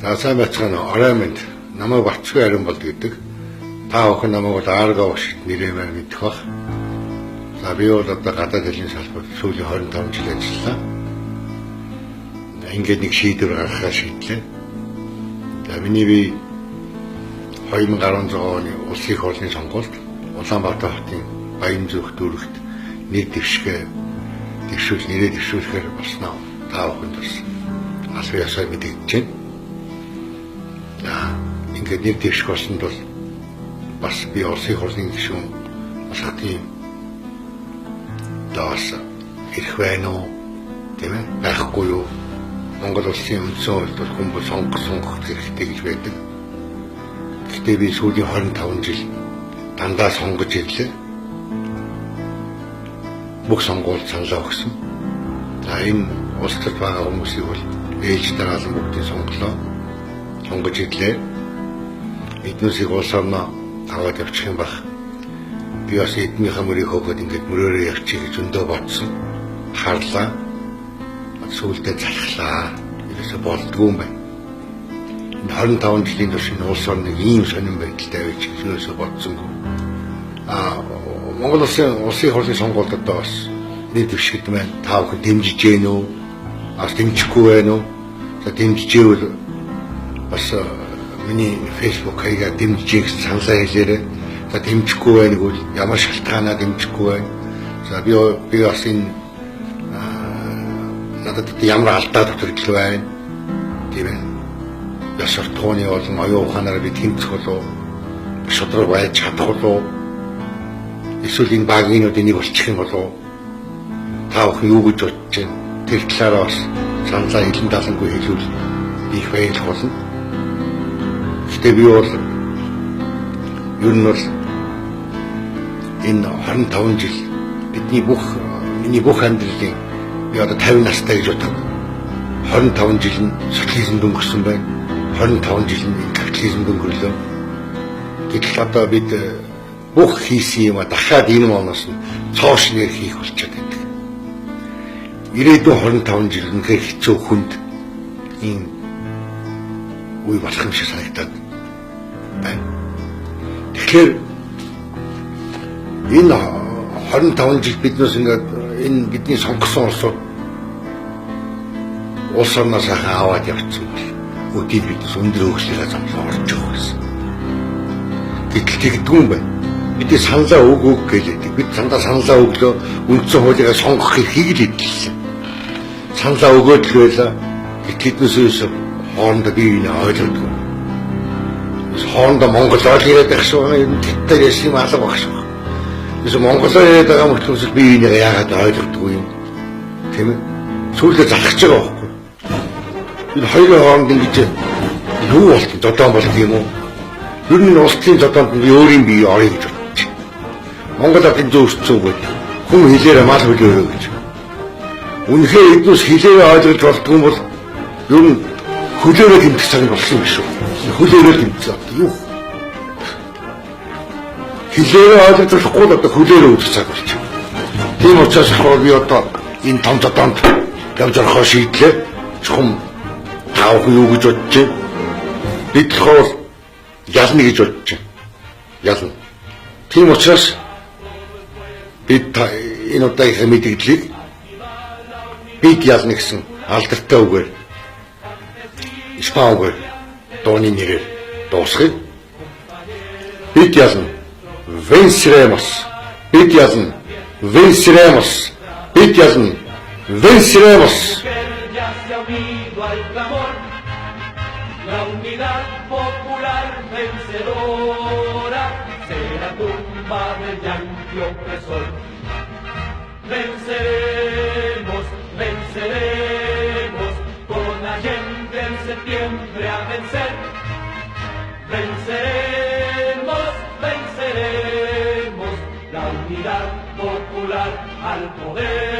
За сайн байцгаана уу. Орой минь намайг Батцгүй Ариун болд гэдэг. Та бүхэн намайг бол Арга багшд нэрээр мэдэх бах. За би бол одоо гадаад хэлний салбарт сүүлийн 25 жил ажилласан. Ингээд нэг шийдвэр гаргахаа шийдлээ. За миний би 2016 оны улсын их хурлын сонгуульд Улаанбаатар хотын Баянзүрх дүүрэгт нэр нэрээ дэвшүүлэхээр болсноо та бүхэнд бас аль биесээ мэдэгдэж байна. За ингээд нэр дэвших болсонд бол бас би улсын их хурлын гишүүн бас хатын даас ирэх байна уу тийм ээ байхгүй юу? Монгол улсын үндсэн хуульд бол хүн сонгох хэрэгтэй гэж байдаг. Гэхдээ би сүүлийн 25 жил дандаа сонгож ирлээ. Бүх сонгуульд саналаа өгсөн. За энэ улс төрд байгаа хүмүүсийг бол ээж дараалан бүгдийг сонгож ирлээ. Эднүсийг улс орноо аваад явчих юм бах. Би бас эднийхээ мөрийг хөөгд ингээд мөрөөрөө явчих гэж өндөө бодсон. Харлаа. Сүүлдээ залхлаа. Ерөөсө болдгүй юм байна. 25 жилийн турш энэ улс орныг ийм сонирн байдалтай байж ерөөсө бодсонгүй. Монгол улсын их хурлын сонгуульд одоо бас нэг дэвшигд байна. Та бүхэн дэмжиж гэнэ үү? Бас дэмжихгүй байна уу? За дэмжижээвэл бас миний Facebook хаягаар дэмжиж гэсэн саналаа хэлээрэй. За дэмжихгүй байна гэвэл ямар шалтгаанаар дэмжихгүй байна? За би бас энэ надад ямар алдаа тохиолдол байна? Тийм ээ. Яс суртахууны болон оюун ухаанаар би тэмцэх болов уу? Шудраг байж чадах болов уу? Эсвэл энэ багийнуудын нэг болчих юм болов уу? Та бүхэн юу гэж бодож байна? Тэр талаараа бас саналаа илэн талангүй хэлвэл би их баярлах болно. Гэхдээ би бол ер нь бол энэ 25 жил миний бүх амьдралын би одоо 50 настай гэж боддог. 25 жил нь социализм өнгөрсөн байна. 25 жил нь капитализм өнгөрлөө. Гэтэл одоо бид бүх хийсэн юм дахиад энэ моноос нь цоош нэр хийх болчиход байдаг. Ирээдүйн 25 жил үнэхээр хэцүү хүнд ийм үе болох юм шиг санагдаад байна. Тэгэхээр энэ 25 жил биднээс ингээд энэ бидний сонгосон улс орноос аваад явчихсан бол өдөрт биднээс өндөр хөгжлийн замлаа орж байгаа гэсэн. Гэтэл тэгдэггүй юм байна. Бидний саналаа өг гэлээдэг. Бид саналаа өглөө үндсэн хуулигаа сонгох эрхийг л эдэлсэн. Саналаа өгөөд л байлаа. Гэтлээднээс хоорондоо бие биенээ ойлгодгүй. Хоорондоо Монгол ойл яриад байх шүү. Тэдгээр яшим алга байх шүү. Эсвэл Монголоо яриад байгаа мөртлөөс бие биенээ яагаад ойлгодгүй юм. Тийм ээ. Сүүлдээ залхаж байгаа байхгүй. Энэ хоёрын хооронд ингэж юу болт додон болт юм уу? Ер нь улсын додонд би өөрийн бие орё гэж бодчих. Монгол адын зөвшөөрсөн үг. Хүн хэлээрээ мал хөлөөрөө гэж. Үнэхээр эднээс хэлээрээ ойлгож болдгүй юм бол ер нь хөлөөрөө тэмдэх цаг болсон юм шүү. Хөлөөрөө тэмдэх юу? Хэлээрээ ойлгож болохгүй л одоо хөлөөрөө үзэх цаг болчих. Тийм учраас би одоо энэ том додонд явж орохоо шийдлээ. Чухам таах юу гэж бодож байна? Бид хол ялна гэж бодож байна. Ялна. Тийм учраас бид энэ удаагийн мэдээллийг бид ялна гэсэн алдартай үгээр испангаар дууны нэрээр дуусгая. Бид ялна. Venceremos. Бид ялна. Venceremos. Бид ялна. Venceremos. La unidad popular vencedora será tumba del yanqui opresor. Venceremos, venceremos, con Allende en septiembre a vencer. Venceremos, venceremos, la unidad popular al poder.